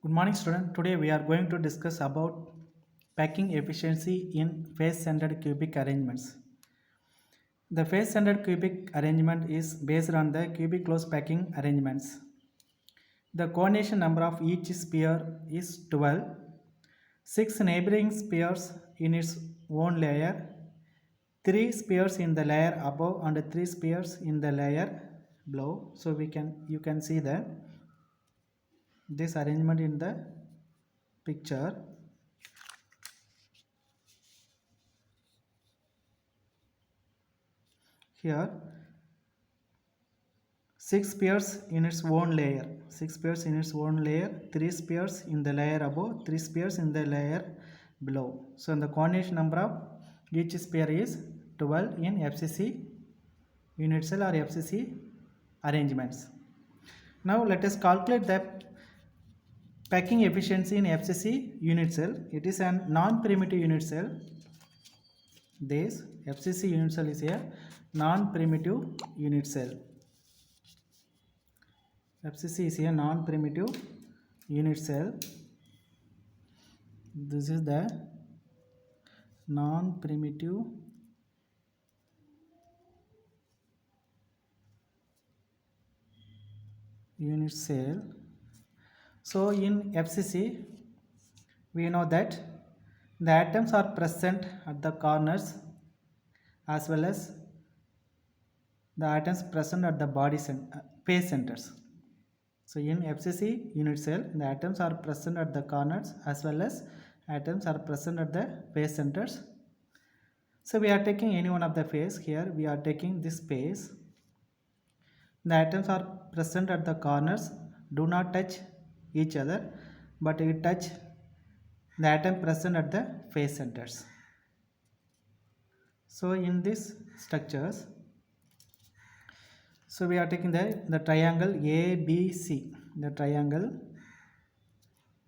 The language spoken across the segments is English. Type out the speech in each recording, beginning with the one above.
Good morning, student. Today we are going to discuss about packing efficiency in face-centered cubic arrangements. The face-centered cubic arrangement is based on the cubic close packing arrangements. The coordination number of each sphere is 12. 6 neighboring spheres in its own layer, 3 spheres in the layer above and 3 spheres in the layer below. So you can see this arrangement in the picture. Here 6 pairs in its own layer, 3 pairs in the layer above, 3 pairs in the layer below. So the coordination number of each pair is 12 in FCC unit cell or FCC arrangements. Now let us calculate the packing efficiency in FCC unit cell. It is a non-primitive unit cell. This FCC unit cell is a non-primitive unit cell. FCC is a non-primitive unit cell. This is the non-primitive unit cell. So in FCC we know that the atoms are present at the corners as well as the atoms present at the face centers. So in FCC unit cell, the atoms are present at the corners as well as atoms are present at the face centers. So we are taking any one of the face. Here we are taking this face. The atoms are present at the corners, do not touch each other, but it touch the atom present at the face centers. So in these structures, so we are taking the triangle ABC, the triangle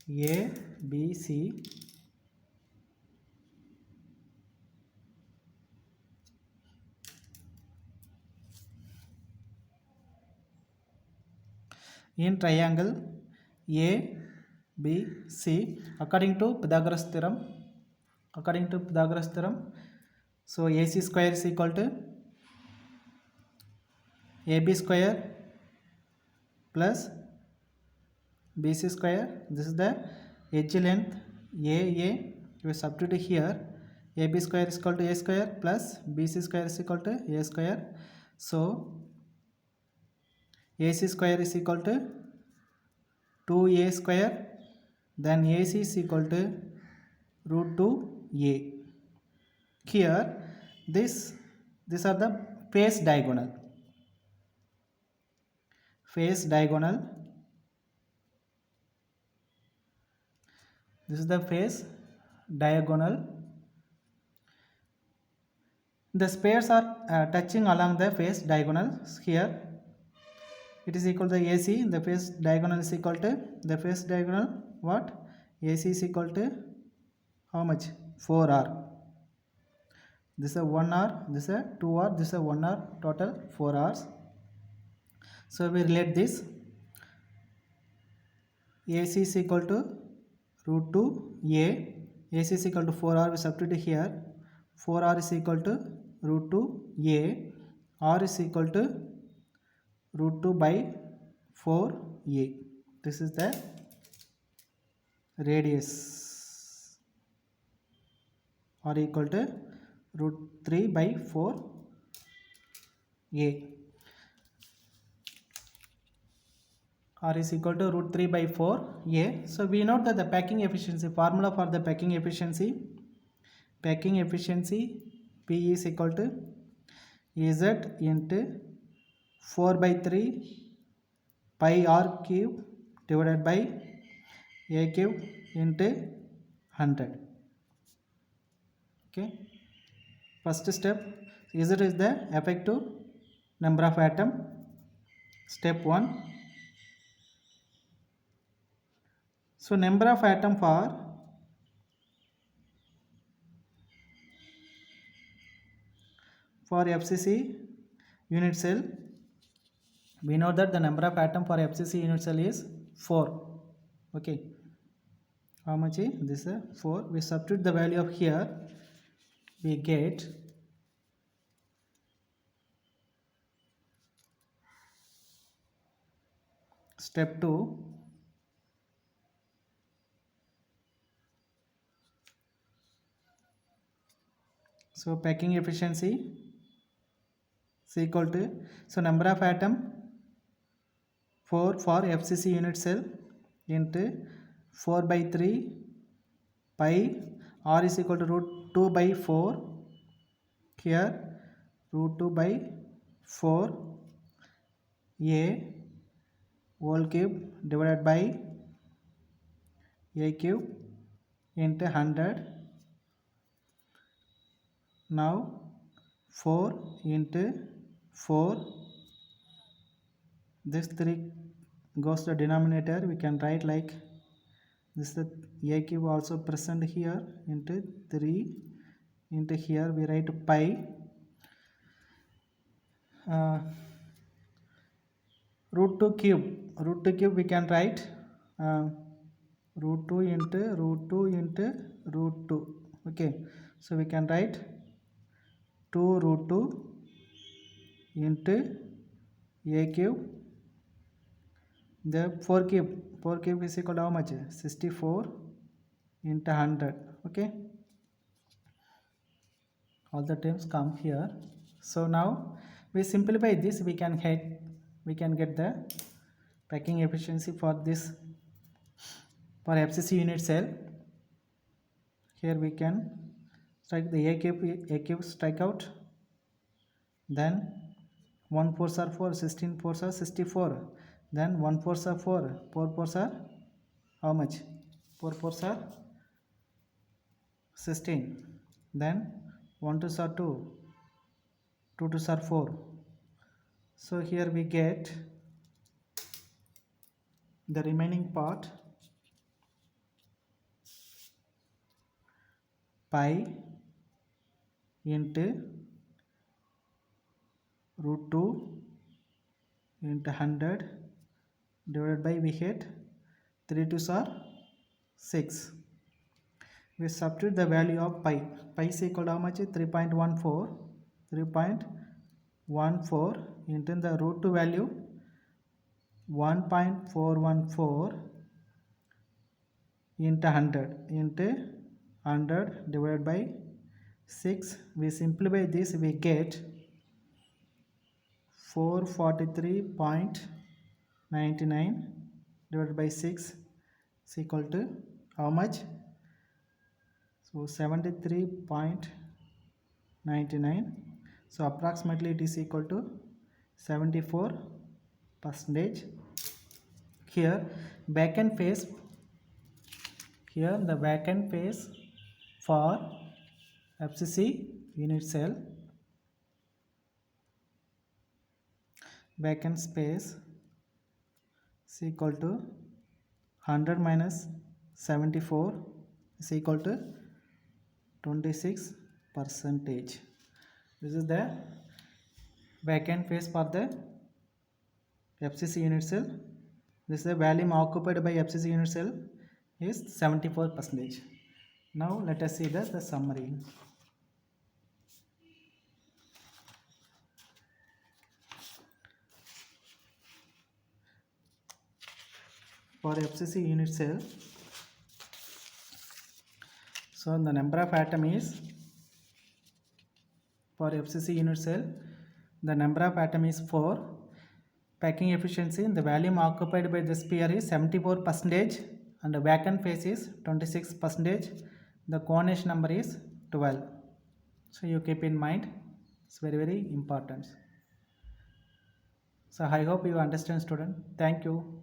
ABC. In triangle ABC, according to Pythagoras theorem, so AC square is equal to AB square plus BC square. This is the edge length AA. You substitute here. AB square is equal to A square plus BC square is equal to A square. So AC square is equal to 2A square. Then AC is equal to root 2A. Here these are the face diagonal. Face diagonal. This is the face diagonal. The spheres are touching along the face diagonal. Here it is equal to AC. The face diagonal is equal to the face diagonal what? AC is equal to how much? 4R. This is a 1R, this is a 2R, this is a 1R, total 4Rs. So we relate this. AC is equal to root 2A. AC is equal to 4R. We substitute here. 4R is equal to root 2A. R is equal to root 2 by 4A. This is the radius. R equal to root 3 by 4A. R is equal to root 3 by 4A. So we know that the packing efficiency, formula for the packing efficiency P is equal to Z into 4 by 3 pi R cube divided by A cube into 100. Okay. First step, Z is the effective number of atom. Step 1. So number of atom for FCC unit cell, we know that the number of atom for FCC unit cell is 4. Okay, How much is this? 4. We substitute the value of here. We get step 2. So packing efficiency is equal to, so number of atom 4 for FCC unit cell into 4 by 3 pi r is equal to root 2 by 4, here root 2 by 4 a whole cube divided by a cube into 100. Now 4 into 4, this 3 goes to the denominator. We can write like this, the a cube also present here into 3 into here we write pi root 2 cube we can write root 2 into root 2 into root 2. Okay, so we can write 2 root 2 into a cube, the 4 cube is equal to how much? 64 into 100. Okay, all the terms come here. So now we simplify this, we can get the packing efficiency for this, for FCC unit cell. Here we can strike the a cube strike out, then 1 4s are 4, 16 4s are 64, then 1 4s are 4, 4 4s are how much? 4 4s are 16, then 1 2s are 2, 2 2s are 4. So here we get the remaining part pi into root 2 into 100 divided by, we get 3 2s are 6. We substitute the value of pi is equal to how much? 3.14 into the root 2 value 1.414 into 100 divided by 6. We simplify this, we get 443.99 divided by 6 is equal to how much? So 73.99. So approximately it is equal to 74%. Here backend phase, here the backend phase for FCC unit cell, backend space is equal to 100 minus 74 is equal to 26%. This is the backend phase for the FCC unit cell. This is the volume occupied by FCC unit cell is 74%. Now let us see the summary. For FCC unit cell, so the number of atom is, for FCC unit cell the number of atom is 4. Packing efficiency, the volume occupied by the sphere is 74% and the vacant phase is 26%. The coordination number is 12. So you keep in mind, it's very important. So I hope you understand, student. Thank you.